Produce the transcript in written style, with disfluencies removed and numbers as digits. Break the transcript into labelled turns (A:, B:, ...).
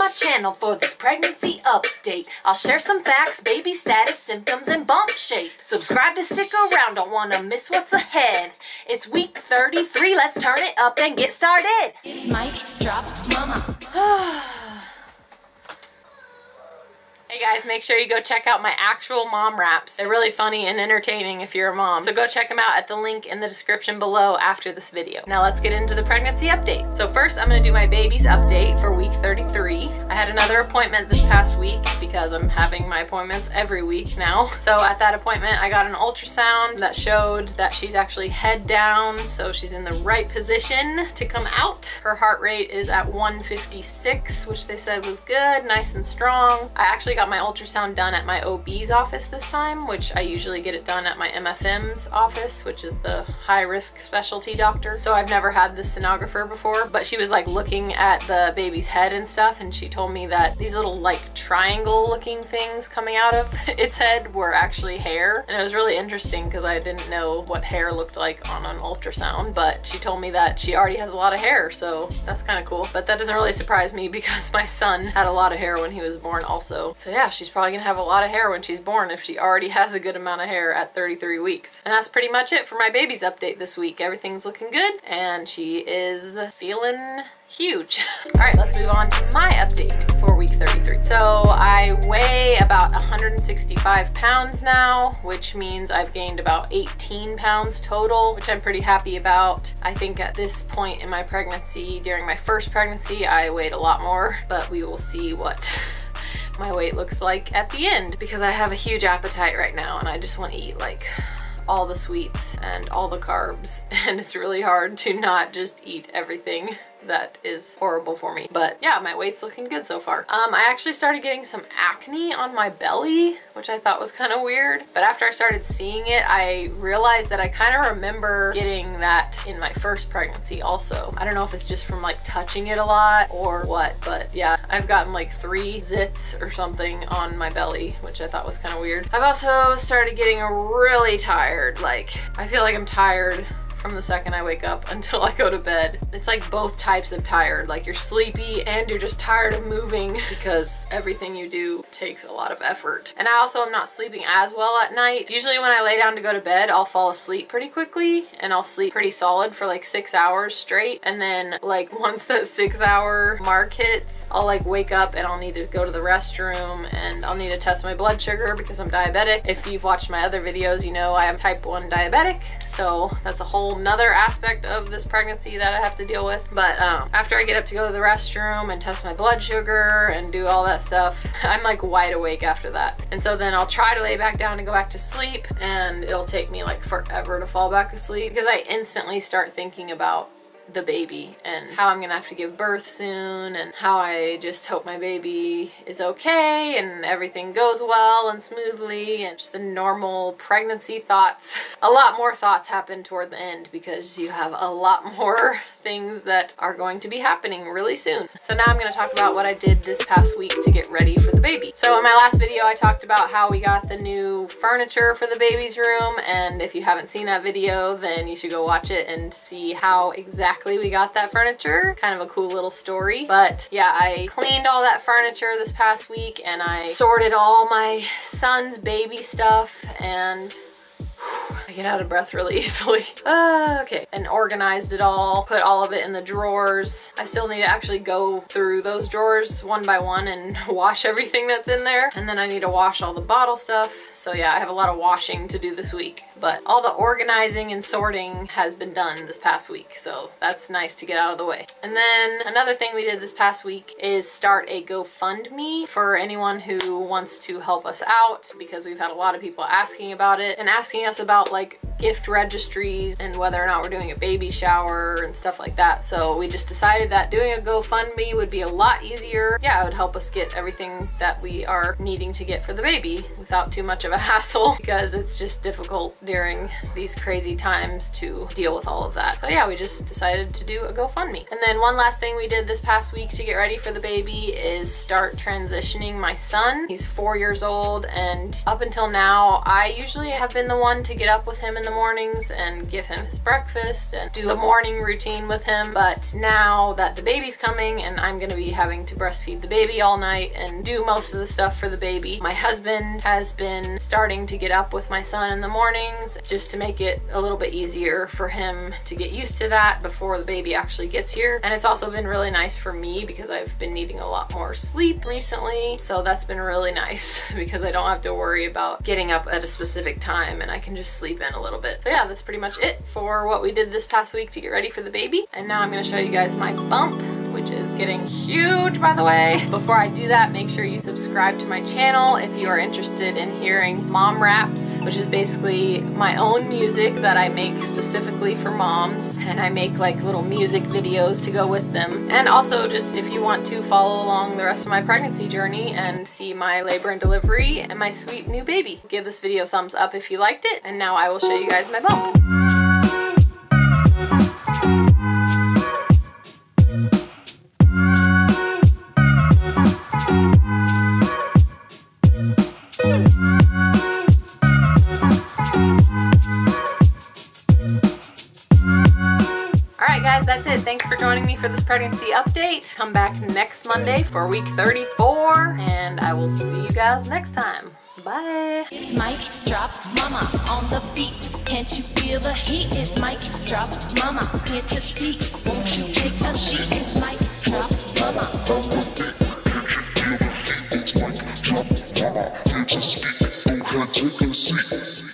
A: my channel for this pregnancy update. I'll share some facts, baby status, symptoms, and bump shape. Subscribe to stick around, don't wanna miss what's ahead. It's week 33, let's turn it up and get started.
B: It's mic drop mama.
A: Hey guys, make sure you go check out my actual mom raps. They're really funny and entertaining if you're a mom. So go check them out at the link in the description below after this video. Now let's get into the pregnancy update. So first I'm gonna do my baby's update for week 33. I had another appointment this past week because I'm having my appointments every week now. So at that appointment I got an ultrasound that showed that she's actually head down, so she's in the right position to come out. Her heart rate is at 156, which they said was good, nice and strong. I actually got my ultrasound done at my OB's office this time, which I usually get it done at my MFM's office, which is the high-risk specialty doctor. So I've never had this sonographer before, but she was like looking at the baby's head and stuff, and she told me that these little like triangle looking things coming out of its head were actually hair. And it was really interesting because I didn't know what hair looked like on an ultrasound, but she told me that she already has a lot of hair, so that's kind of cool. But that doesn't really surprise me because my son had a lot of hair when he was born also. So yeah, she's probably gonna have a lot of hair when she's born if she already has a good amount of hair at 33 weeks. And that's pretty much it for my baby's update this week. Everything's looking good and she is feeling huge. All right, let's move on to my update for week 33. So I weigh about 165 pounds now, which means I've gained about 18 pounds total, which I'm pretty happy about. I think at this point in my pregnancy, during my first pregnancy, I weighed a lot more, but we will see what my weight looks like at the end because I have a huge appetite right now and I just want to eat like all the sweets and all the carbs, and it's really hard to not just eat everything that is horrible for me. But yeah, my weight's looking good so far. I actually started getting some acne on my belly, which I thought was kind of weird. But after I started seeing it, I realized that I kind of remember getting that in my first pregnancy also. I don't know if it's just from like touching it a lot or what, but yeah, I've gotten like 3 zits or something on my belly, which I thought was kind of weird. I've also started getting really tired. Like, I feel like I'm tired from the second I wake up until I go to bed. It's like both types of tired. Like you're sleepy and you're just tired of moving because everything you do takes a lot of effort. And I also am not sleeping as well at night. Usually when I lay down to go to bed, I'll fall asleep pretty quickly and I'll sleep pretty solid for like 6 hours straight. And then like once that 6-hour mark hits, I'll like wake up and I'll need to go to the restroom and I'll need to test my blood sugar because I'm diabetic. If you've watched my other videos, you know I am type 1 diabetic. So that's a whole another aspect of this pregnancy that I have to deal with. But after I get up to go to the restroom and test my blood sugar and do all that stuff, I'm like wide awake after that. And so then I'll try to lay back down and go back to sleep, and it'll take me like forever to fall back asleep because I instantly start thinking about the baby and how I'm gonna have to give birth soon and how I just hope my baby is okay and everything goes well and smoothly and just the normal pregnancy thoughts. A lot more thoughts happen toward the end because you have a lot more things that are going to be happening really soon. So now I'm going to talk about what I did this past week to get ready for the baby. So in my last video I talked about how we got the new furniture for the baby's room, and if you haven't seen that video then you should go watch it and see how exactly we got that furniture. Kind of a cool little story. But yeah, I cleaned all that furniture this past week and I sorted all my son's baby stuff and I get out of breath really easily. Okay. And organized it all, put all of it in the drawers. I still need to actually go through those drawers one by one and wash everything that's in there. And then I need to wash all the bottle stuff. So yeah, I have a lot of washing to do this week. But all the organizing and sorting has been done this past week. So that's nice to get out of the way. And then another thing we did this past week is start a GoFundMe for anyone who wants to help us out, because we've had a lot of people asking about it and asking us about like gift registries and whether or not we're doing a baby shower and stuff like that. So we just decided that doing a GoFundMe would be a lot easier. Yeah, it would help us get everything that we are needing to get for the baby without too much of a hassle, because it's just difficult during these crazy times to deal with all of that. So yeah, we just decided to do a GoFundMe. And then one last thing we did this past week to get ready for the baby is start transitioning my son. He's 4 years old, and up until now I usually have been the one to get up with him in the the mornings and give him his breakfast and do a morning routine with him. But now that the baby's coming and I'm gonna be having to breastfeed the baby all night and do most of the stuff for the baby, my husband has been starting to get up with my son in the mornings just to make it a little bit easier for him to get used to that before the baby actually gets here. And it's also been really nice for me because I've been needing a lot more sleep recently, so that's been really nice because I don't have to worry about getting up at a specific time and I can just sleep in a little bit. So yeah, that's pretty much it for what we did this past week to get ready for the baby. And now I'm gonna show you guys my bump, which is getting huge, by the way. Before I do that, make sure you subscribe to my channel if you are interested in hearing mom raps, which is basically my own music that I make specifically for moms, and I make like little music videos to go with them. And also just if you want to follow along the rest of my pregnancy journey and see my labor and delivery and my sweet new baby. Give this video a thumbs up if you liked it, and now I will show you guys my bump. That's it. Thanks for joining me for this pregnancy update. Come back next Monday for week 34, and I will see you guys next time. Bye.
B: It's mic drop mama on the beat. Can't you feel the heat? It's mic drop mama. Here to speak. Won't you take a seat? It's mic drop mama.
C: On the beat. Can't you feel the heat? It's mic drop mama. Here to speak. Go ahead, take a seat.